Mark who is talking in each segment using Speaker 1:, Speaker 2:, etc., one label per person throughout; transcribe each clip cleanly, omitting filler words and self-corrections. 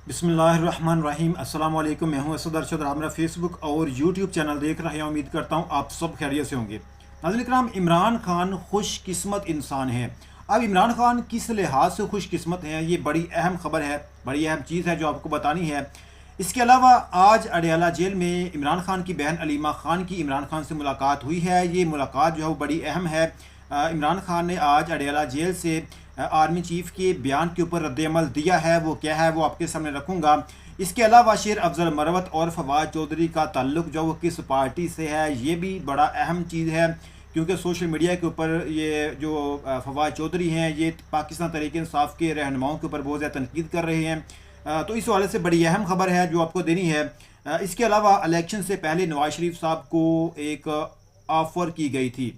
Speaker 1: बिस्मिल्लाहिर्रहमानिर्रहीम। अस्सलाम वालेकुम। मैं हूं असद अरशद। आप मेरा फेसबुक और यूट्यूब चैनल देख रहे हैं। उम्मीद करता हूं आप सब खैरियत से होंगे। नाज़रीन किराम, इमरान खान खुशकिस्मत इंसान हैं। अब इमरान खान किस लिहाज से खुशकिस्मत हैं, ये बड़ी अहम खबर है, बड़ी अहम चीज़ है जो आपको बतानी है। इसके अलावा आज अडयाला जेल में इमरान खान की बहन अलीमा खान की इमरान खान से मुलाकात हुई है। ये मुलाकात जो है वो बड़ी अहम है। इमरान खान ने आज अडयाला जेल से आर्मी चीफ के बयान के ऊपर रद्द-ए-अमल दिया है। वो क्या है वो आपके सामने रखूँगा। इसके अलावा शेर अफजल मरवत और फवाद चौधरी का ताल्लुक जो वो किस पार्टी से है, ये भी बड़ा अहम चीज़ है, क्योंकि सोशल मीडिया के ऊपर ये जो फवाद चौधरी हैं, ये पाकिस्तान तहरीक-ए-इंसाफ के रहनुमाओं के ऊपर बहुत ज़्यादा तनकीद कर रहे हैं। तो इस हवाले से बड़ी अहम खबर है जो आपको देनी है। इसके अलावा इलेक्शन से पहले नवाज शरीफ साहब को एक ऑफ़र की गई थी।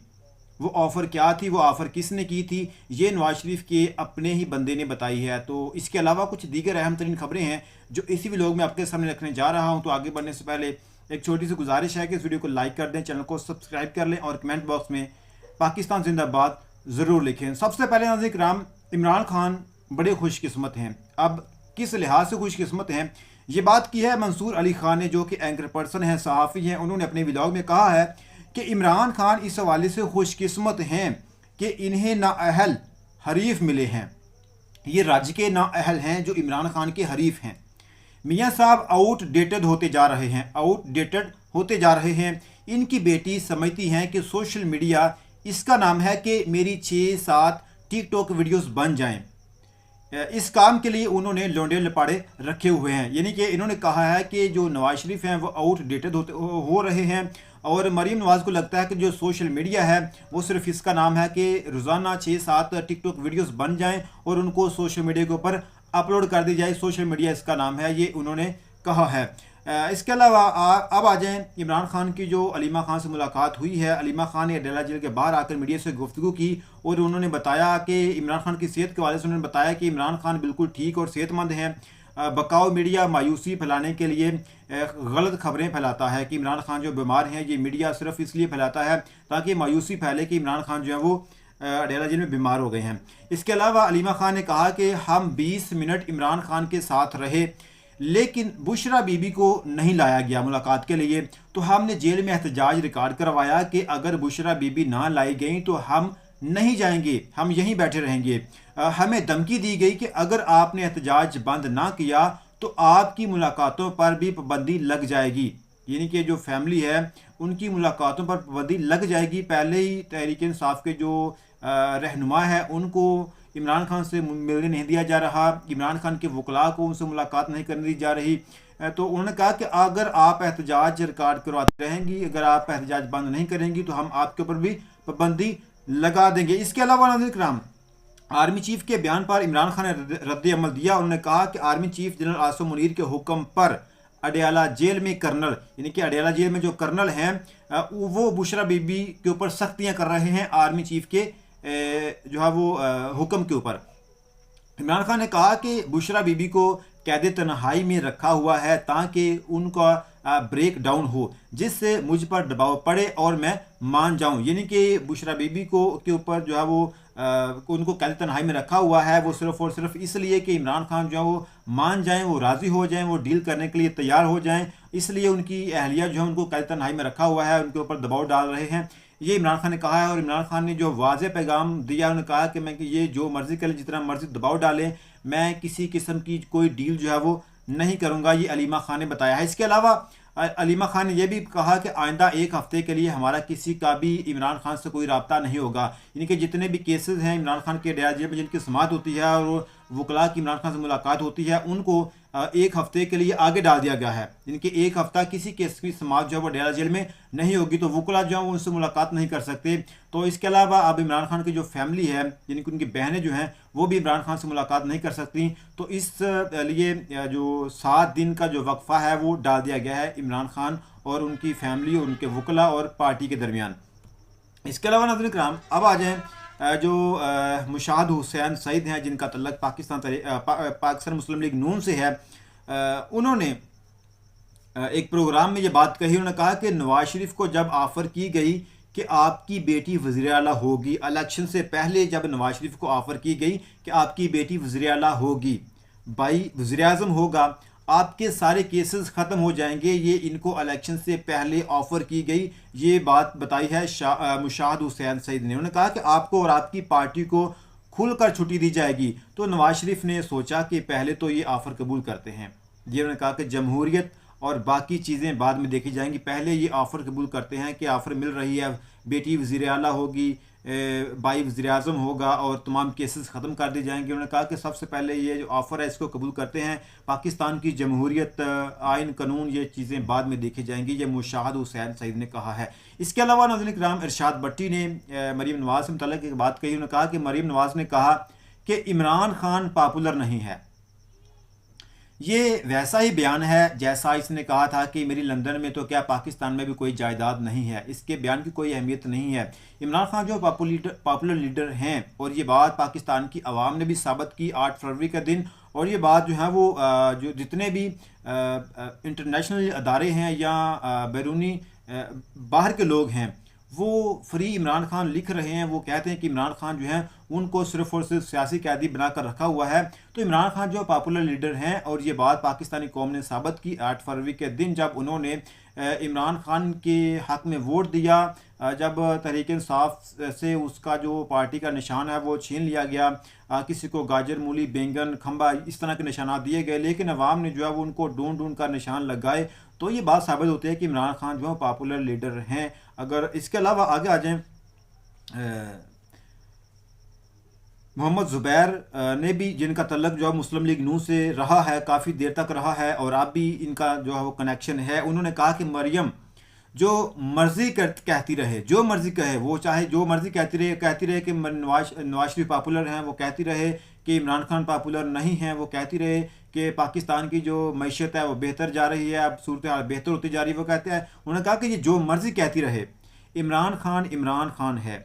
Speaker 1: वो ऑफ़र क्या थी, वो ऑफ़र किसने की थी, ये नवाज शरीफ के अपने ही बंदे ने बताई है। तो इसके अलावा कुछ दीगर अहम तरीन खबरें हैं जो इसी व्लॉग में आपके सामने रखने जा रहा हूँ। तो आगे बढ़ने से पहले एक छोटी सी गुजारिश है कि इस वीडियो को लाइक कर दें, चैनल को सब्सक्राइब कर लें और कमेंट बॉक्स में पाकिस्तान जिंदाबाद ज़रूर लिखें। सबसे पहले नाज़रीन किराम, इमरान खान बड़े खुशकिस्मत हैं। अब किस लिहाज से खुशकिस्मत हैं, ये बात की है मंसूर अली खान ने, जो कि एंकर पर्सन हैं, सहाफ़ी हैं। उन्होंने अपने व्लॉग में कहा है कि इमरान खान इस हवाले से खुशकिस्मत हैं कि इन्हें नाअहल हरीफ मिले हैं। ये राज्य के नाअहल हैं जो इमरान खान के हरीफ हैं। मियाँ साहब आउटडेटेड होते जा रहे हैं, आउटडेटेड होते जा रहे हैं। इनकी बेटी समझती हैं कि सोशल मीडिया, इसका नाम है कि मेरी 6-7 टिकटॉक वीडियोस बन जाएं। इस काम के लिए उन्होंने लोंडे लपाड़े रखे हुए हैं। यानी कि इन्होंने कहा है कि जो नवाज शरीफ हैं वो आउटडेटेड हो रहे हैं, और मरीम नवाज को लगता है कि जो सोशल मीडिया है वो सिर्फ इसका नाम है कि रोज़ाना 6-7 टिकटॉक वीडियोस बन जाएं और उनको सोशल मीडिया के ऊपर अपलोड कर दी जाए। सोशल मीडिया इसका नाम है, ये उन्होंने कहा है। इसके अलावा अब आ जाएँ इमरान खान की जो अलीमा खान से मुलाकात हुई है। अलीमा खान ने अडयाला जेल के बाहर आकर मीडिया से गुफ्तगू की और उन्होंने बताया कि इमरान खान की सेहत के हवाले से उन्होंने बताया कि इमरान खान बिल्कुल ठीक और सेहतमंद हैं। बकाऊ मीडिया मायूसी फैलाने के लिए गलत खबरें फैलाता है कि इमरान खान जो बीमार हैं। ये मीडिया सिर्फ इसलिए फैलाता है ताकि मायूसी फैले कि इमरान खान जो है वो अडयाला जेल में बीमार हो गए हैं। इसके अलावा अलीमा खान ने कहा कि हम 20 मिनट इमरान खान के साथ रहे, लेकिन बुशरा बीबी को नहीं लाया गया मुलाकात के लिए। तो हमने जेल में एहतजाज रिकॉर्ड करवाया कि अगर बुशरा बीबी ना लाई गई तो हम नहीं जाएंगे, हम यहीं बैठे रहेंगे। हमें धमकी दी गई कि अगर आपने एहतजाज बंद ना किया तो आपकी मुलाकातों पर भी पाबंदी लग जाएगी। यानी कि जो फैमिली है उनकी मुलाकातों पर पाबंदी लग जाएगी। पहले ही तहरीक-ए-इंसाफ के जो रहनुमा है उनको इमरान खान से मिलने नहीं दिया जा रहा, इमरान खान के वकला को उनसे मुलाकात नहीं करने दी जा रही। तो उन्होंने कहा कि अगर आप एहतजाज रिकॉर्ड करवाती रहेंगी, अगर आप एहतजाज बंद नहीं करेंगी तो हम आपके ऊपर भी पाबंदी लगा देंगे। इसके अलावा नाज़रीन किराम, आर्मी चीफ के बयान पर इमरान खान ने रद्द-ए-अमल दिया। उन्होंने कहा कि army chief general Asim Munir के हुक्म पर अडयाला जेल में कर्नल, यानी कि अडयाला जेल में जो कर्नल हैं वो बुशरा बीबी के ऊपर सख्तियां कर रहे हैं आर्मी चीफ के जो है वो हुक्म के ऊपर। इमरान खान ने कहा कि बुशरा बीबी को कैद तन्हाई में रखा हुआ है ताकि उनका ब्रेक डाउन हो, जिससे मुझ पर दबाव पड़े और मैं मान जाऊं। यानी कि बुशरा बीबी को के ऊपर जो है वो उनको कैद तन्हाई में रखा हुआ है, वो सिर्फ और सिर्फ इसलिए कि इमरान खान जो है वो मान जाएं, वो राज़ी हो जाएं, वो डील करने के लिए तैयार हो जाएं। इसलिए उनकी अहलिया जो है उनको कैद तन्हाई में रखा हुआ है, उनके ऊपर दबाव डाल रहे हैं, ये इमरान खान ने कहा है। और इमरान खान ने जो वाज़ेह पैगाम दिया, उन्होंने कहा कि मैं ये जो मर्ज़ी करें, जितना मर्ज़ी दबाव डालें, मैं किसी किस्म की कोई डील जो है वो नहीं करूँगा, ये अलीमा खान ने बताया है। इसके अलावा अलीमा खान ने यह भी कहा कि आइंदा 1 हफ़्ते के लिए हमारा किसी का भी इमरान खान से कोई रब्ता नहीं होगा। यानी कि जितने भी केसेस हैं इमरान खान के अडयाला जेल में जिनकी समाअत होती है और वकला की इमरान खान से मुलाकात होती है, उनको 1 हफ़्ते के लिए आगे डाल दिया गया है। यानी कि 1 हफ़्ता किसी केस की समाअत जो है वो अडयाला जेल में नहीं होगी, तो वकला जो है वो उनसे मुलाकात नहीं कर सकते। तो इसके अलावा अब इमरान खान की जो फैमिली है, यानी कि उनकी बहनें जो हैं वो भी इमरान खान से मुलाकात नहीं कर सकती। तो इस लिए जो 7 दिन का जो वक्फा है वो डाल दिया गया है इमरान खान और उनकी फैमिली और उनके वकला और पार्टी के दरमियान। इसके अलावा नाज़रीन किराम, अब आ जाएँ जो मुशाहिद हुसैन सईद हैं, जिनका तल्लक पाकिस्तान मुस्लिम लीग नून से है। उन्होंने एक प्रोग्राम में ये बात कही। उन्होंने कहा कि नवाज शरीफ को जब ऑफ़र की गई कि आपकी बेटी वज़ीर आला होगी, इलेक्शन से पहले जब नवाज शरीफ को ऑफ़र की गई कि आपकी बेटी वज़ीर आला होगी, बाई वज़ीर-ए-आज़म होगा, आपके सारे केसेस ख़त्म हो जाएंगे। ये इनको इलेक्शन से पहले ऑफ़र की गई, ये बात बताई है मुशाहिद हुसैन सईद ने। उन्होंने कहा कि आपको और आपकी पार्टी को खुलकर छुट्टी दी जाएगी। तो नवाज शरीफ ने सोचा कि पहले तो ये ऑफ़र कबूल करते हैं। ये उन्होंने कहा कि जमहूरियत और बाकी चीज़ें बाद में देखी जाएंगी, पहले ये ऑफ़र कबूल करते हैं कि ऑफ़र मिल रही है, बेटी वज़ीर आला होगी, बाई वज़ीर-ए-आज़म होगा और तमाम केसेस ख़त्म कर दिए जाएंगे। उन्होंने कहा कि सबसे पहले ये जो ऑफ़र है इसको कबूल करते हैं, पाकिस्तान की जमहूरियत, आइन कानून, ये चीज़ें बाद में देखी जाएंगी। ये मुशाहिद हुसैन सईद ने कहा है। इसके अलावा नाज़रीन किराम, इरशाद भट्टी ने मरीम नवाज़ से मुतल्लिक़ एक बात कही। उन्होंने कहा कि मरीम नवाज़ ने कहा कि इमरान खान पॉपुलर नहीं है। ये वैसा ही बयान है जैसा इसने कहा था कि मेरी लंदन में तो क्या पाकिस्तान में भी कोई जायदाद नहीं है। इसके बयान की कोई अहमियत नहीं है। इमरान खान जो पॉपुलर लीडर हैं, और ये बात पाकिस्तान की आवाम ने भी साबित की 8 फरवरी का दिन। और ये बात जो है वो जो जितने भी इंटरनेशनल अदारे हैं या बैरूनी बाहर के लोग हैं, वो फ्री इमरान खान लिख रहे हैं। वो कहते हैं कि इमरान खान जो है उनको सिर्फ और सिर्फ सियासी कैदी बनाकर रखा हुआ है। तो इमरान खान जो पॉपुलर लीडर हैं, और ये बात पाकिस्तानी कौम ने साबित की 8 फरवरी के दिन, जब उन्होंने इमरान खान के हक़ में वोट दिया, जब तहरीक इंसाफ से उसका जो पार्टी का निशान है वो छीन लिया गया, किसी को गाजर, मूली, बैंगन, खंबा, इस तरह के निशानात दिए गए, लेकिन अवाम ने जो है वो उनको ढूंढ ढूंढ कर निशान लगाए। तो ये बात साबित होती है कि इमरान खान जो है पॉपुलर लीडर हैं। अगर इसके अलावा आगे आ जाएं, मोहम्मद ज़ुबैर ने भी, जिनका तल्लक जो है मुस्लिम लीग नून से रहा है, काफ़ी देर तक रहा है और अब भी इनका जो है वो कनेक्शन है। उन्होंने कहा कि मरियम जो मर्जी कहती रहे, जो मर्जी कहे, वो चाहे जो मर्जी कहती रहे कि नवाज शरीफ पॉपुलर हैं, वो कहती रहे कि इमरान खान पॉपुलर नहीं हैं, वो कहती रहे कि पाकिस्तान की जो मैशत है वो बेहतर जा रही है, अब सूरत हाल बेहतर होती जा रही है, वो कहते हैं। उन्होंने कहा कि ये जो मर्जी कहती रहे, इमरान खान है,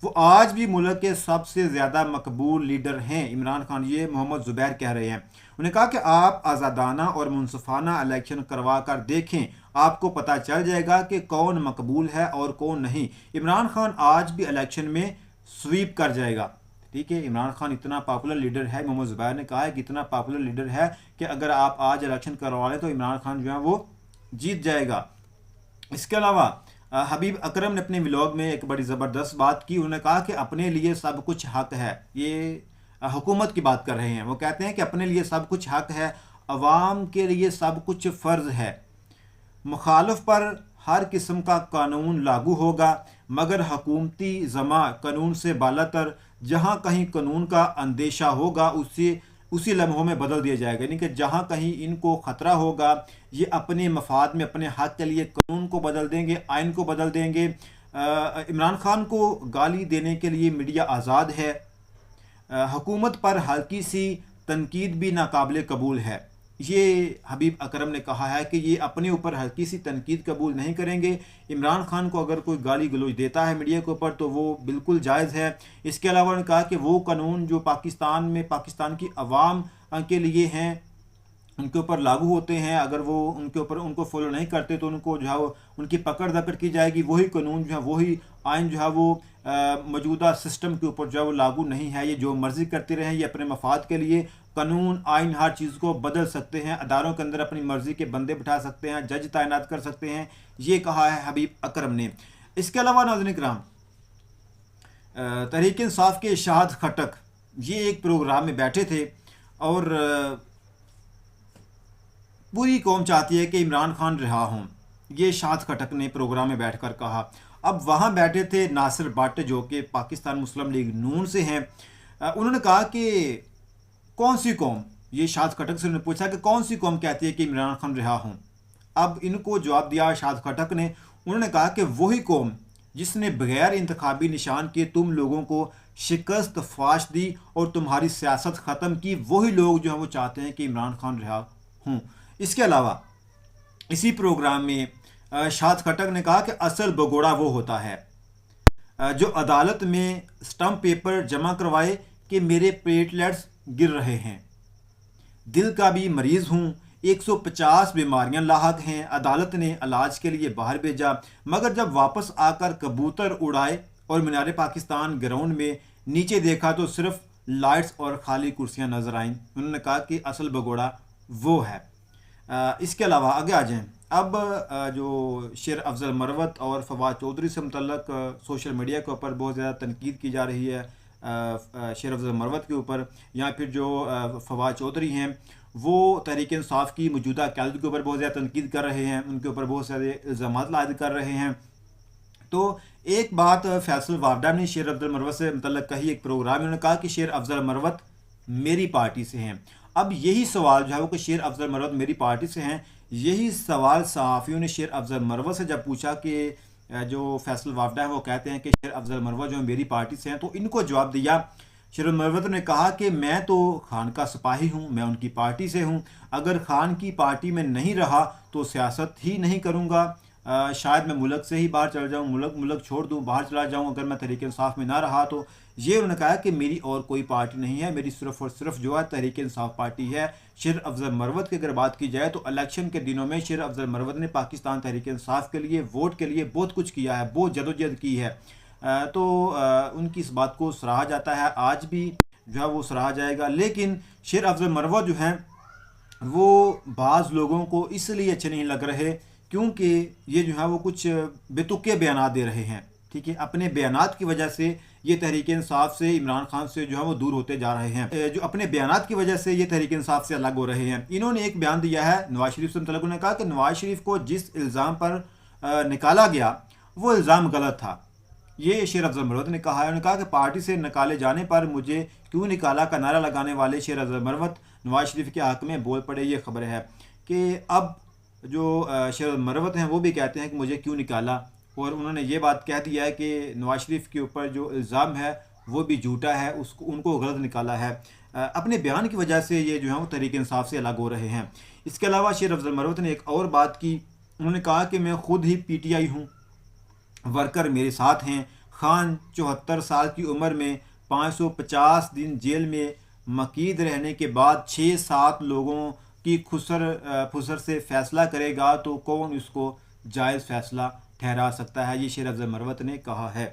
Speaker 1: वो आज भी मुल्क के सबसे ज़्यादा मकबूल लीडर हैं इमरान खान। ये मोहम्मद ज़ुबैर कह रहे हैं। उन्होंने कहा कि आप आज़ादाना और मुनसफ़ाना इलेक्शन करवा कर देखें, आपको पता चल जाएगा कि कौन मकबूल है और कौन नहीं। इमरान खान आज भी इलेक्शन में स्वीप कर जाएगा। ठीक है, इमरान खान इतना पॉपुलर लीडर है, मोहम्मद ज़ुबैर ने कहा है कि इतना पॉपुलर लीडर है कि अगर आप आज इलेक्शन करवा लें तो इमरान खान जो है वो जीत जाएगा। इसके अलावा हबीब अकरम ने अपने व्लॉग में एक बड़ी ज़बरदस्त बात की। उन्होंने कहा कि अपने लिए सब कुछ हक है। ये हुकूमत की बात कर रहे हैं। वो कहते हैं कि अपने लिए सब कुछ हक है, अवाम के लिए सब कुछ फ़र्ज़ है। मुखालिफ पर हर किस्म का कानून लागू होगा, मगर हुकूमती ज़मा कानून से बालातर, जहाँ कहीं कानून का अंदेशा होगा उसी लम्हों में बदल दिया जाएगा। यानी कि जहाँ कहीं इनको ख़तरा होगा, ये अपने मफाद में, अपने हक़ के लिए कानून को बदल देंगे, आइन को बदल देंगे। इमरान खान को गाली देने के लिए मीडिया आज़ाद है। हुकूमत पर हल्की सी तनकीद भी नाकाबिल कबूल है। ये हबीब अकरम ने कहा है कि ये अपने ऊपर हल्की सी तनकीद कबूल नहीं करेंगे। इमरान खान को अगर कोई गाली गलौज देता है मीडिया के ऊपर तो वो बिल्कुल जायज़ है। इसके अलावा उन्होंने कहा कि वो कानून जो पाकिस्तान की आवाम के लिए हैं, उनके ऊपर लागू होते हैं, अगर वो उनको फॉलो नहीं करते तो उनको जो है वो उनकी पकड़ दकड़ की जाएगी। वही कानून जो है, वही आइन जो है वो मौजूदा सिस्टम के ऊपर जो है वो लागू नहीं है। ये जो मर्ज़ी करते रहें, ये अपने मफाद के लिए कानून, आइन, हर चीज़ को बदल सकते हैं। अदारों के अंदर अपनी मर्ज़ी के बंदे बिठा सकते हैं, जज तैनात कर सकते हैं। ये कहा है हबीब अकरम ने। इसके अलावा नाज़रीन किराम, तहरीक इंसाफ के शाहद खटक ये एक प्रोग्राम में बैठे थे और पूरी कौम चाहती है कि इमरान खान रिहा हों। ये शाहद खटक ने प्रोग्राम में बैठकर कहा। अब वहाँ बैठे थे नासिर भट्ट जो कि पाकिस्तान मुस्लिम लीग नून से हैं। उन्होंने कहा कि कौन सी कौम, ये शाहद खटक से उन्होंने पूछा कि कौन सी कौम कहती है कि इमरान खान रिहा हों। अब इनको जवाब दिया शाहद खटक ने। उन्होंने कहा कि वही कौम जिसने बगैर इंतखाबी निशान के तुम लोगों को शिकस्त फाश दी और तुम्हारी सियासत ख़त्म की, वही लोग जो हैं वो चाहते हैं कि इमरान खान रिहा हों। इसके अलावा इसी प्रोग्राम में शाहद खटक ने कहा कि असल भगोड़ा वो होता है जो अदालत में स्टम्प पेपर जमा करवाए कि मेरे प्लेटलेट्स गिर रहे हैं, दिल का भी मरीज़ हूँ, 150 बीमारियां लाहक हैं, अदालत ने इलाज के लिए बाहर भेजा, मगर जब वापस आकर कबूतर उड़ाए और मीनार पाकिस्तान ग्राउंड में नीचे देखा तो सिर्फ लाइट्स और खाली कुर्सियां नजर आईं। उन्होंने कहा कि असल भगोड़ा वो है। इसके अलावा आगे आ जाएं। अब जो शेर अफजल मरवत और फवाद चौधरी से मुतल्लक सोशल मीडिया के ऊपर बहुत ज़्यादा तनकीद की जा रही है। शेर अफजल मरवत के ऊपर या फिर जो फवाद चौधरी हैं वो तहरीक इंसाफ की मौजूदा क़यादत के ऊपर बहुत ज़्यादा तनकीद कर रहे हैं, उनके ऊपर बहुत सारे इल्ज़ाम लाद कर रहे हैं। तो एक बात फैसल वावडा ने शेर अफजल मरवत से मुतल्लक कही एक प्रोग्राम में, उन्होंने कहा कि शेर अफजल मरवत मेरी पार्टी से हैं। अब यही सवाल जो है वो कि शेर अफजल मरवत मेरी पार्टी से हैं, यही सवाल सहाफ़ियों ने शेर अफजल मरवत से जब पूछा कि जो फैसल वावडा है वो कहते हैं कि शेर अफजल मरवत जो है मेरी पार्टी से हैं, तो इनको जवाब दिया। शेर मरवत ने कहा कि मैं तो खान का सिपाही हूँ, मैं उनकी पार्टी से हूँ, अगर खान की पार्टी में नहीं रहा तो सियासत ही नहीं करूँगा। शायद मैं मुल्क से ही बाहर चल जाऊँ, मुल्क छोड़ दूँ, बाहर चला जाऊँ अगर मैं तहरीक इंसाफ में ना रहा तो। ये उन्होंने कहा कि मेरी और कोई पार्टी नहीं है, मेरी सिर्फ और सिर्फ जो है तहरीक इंसाफ पार्टी है। शेर अफजल मरवत की अगर बात की जाए तो इलेक्शन के दिनों में शेर अफजल मरवत ने पाकिस्तान तहरीक इंसाफ के लिए वोट के लिए बहुत कुछ किया है, बहुत जदोजहद की है। तो उनकी इस बात को सराहा जाता है, आज भी जो है वो सराहा जाएगा। लेकिन शेर अफजल मरवत जो हैं वो बाज़ लोगों को इसलिए अच्छे नहीं लग रहे क्योंकि ये जो है वो कुछ बेतुके बयान दे रहे हैं, ठीक है। अपने बयानात की वजह से ये तहरीक इंसाफ से, इमरान खान से जो है वो दूर होते जा रहे हैं। जो अपने बयानात की वजह से ये तहरीक इंसाफ से अलग हो रहे हैं। इन्होंने एक बयान दिया है नवाज शरीफ से मुतल्लिक़, उन्होंने कहा कि नवाज शरीफ को जिस इल्ज़ाम पर निकाला गया वो इल्ज़ाम गलत था। ये शेर अफजल मरवत ने कहा है। उन्होंने कहा कि पार्टी से निकाले जाने पर मुझे क्यों निकाला का नारा लगाने वाले शेर अफजल मरवत नवाज शरीफ के हक़ में बोल पड़े। ये खबर है कि अब जो शेर मरवत हैं वो भी कहते हैं कि मुझे क्यों निकाला, और उन्होंने ये बात कह दिया है कि नवाज शरीफ के ऊपर जो इल्ज़ाम है वो भी झूठा है, उसको उनको गलत निकाला है। अपने बयान की वजह से ये जो है वो तहरीक इंसाफ से अलग हो रहे हैं। इसके अलावा शेर अफजल मरवत ने एक और बात की, उन्होंने कहा कि मैं खुद ही PTI हूँ, वर्कर मेरे साथ हैं। खान 74 साल की उम्र में 550 दिन जेल में मकीद रहने के बाद 6-7 लोगों की फुसर से फ़ैसला करेगा तो कौन इसको जायज़ फ़ैसला ठहरा सकता है, ये शेर अफजल मरवत ने कहा है।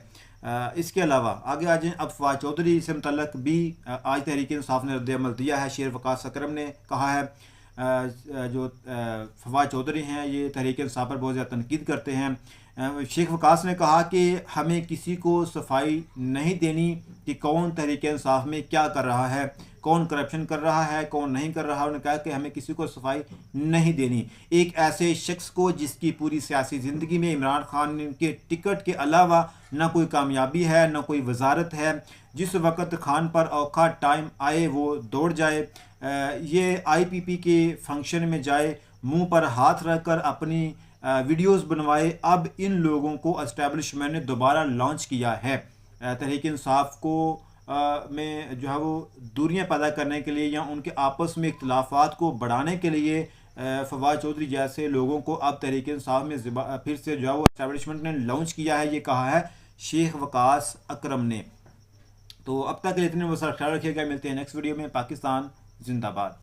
Speaker 1: इसके अलावा आगे आ जाएँ। अब फवाद चौधरी से मुतल्लक भी आज तहरीक इंसाफ ने रद्द-ए-अमल दिया है। शेर वकास अकरम ने कहा है, जो फवाद चौधरी हैं ये तहरीक इंसाफ पर बहुत ज़्यादा तनकीद करते हैं। शेख वकास ने कहा कि हमें किसी को सफाई नहीं देनी कि कौन तहरीक इंसाफ में क्या कर रहा है, कौन करप्शन कर रहा है, कौन नहीं कर रहा। उन्होंने कहा कि हमें किसी को सफाई नहीं देनी। एक ऐसे शख्स को जिसकी पूरी सियासी ज़िंदगी में इमरान खान के टिकट के अलावा ना कोई कामयाबी है, ना कोई वजारत है, जिस वक्त खान पर औखा टाइम आए वो दौड़ जाए, ये IPP के फंक्शन में जाए, मुंह पर हाथ रख कर अपनी वीडियोस बनवाए। अब इन लोगों को एस्टेब्लिशमेंट ने दोबारा लॉन्च किया है तहरीक इंसाफ को में जो है वो दूरियां पैदा करने के लिए या उनके आपस में इख्तिलाफात को बढ़ाने के लिए। फवाद चौधरी जैसे लोगों को अब तहरीक इंसाफ में फिर से जो है वो एस्टेब्लिशमेंट ने लॉन्च किया है, ये कहा है शेख वकास अकरम ने। तो अब तक के लिए इतने वो सारा ख्याल रखिएगा, मिलते हैं नेक्स्ट वीडियो में। पाकिस्तान जिंदाबाद।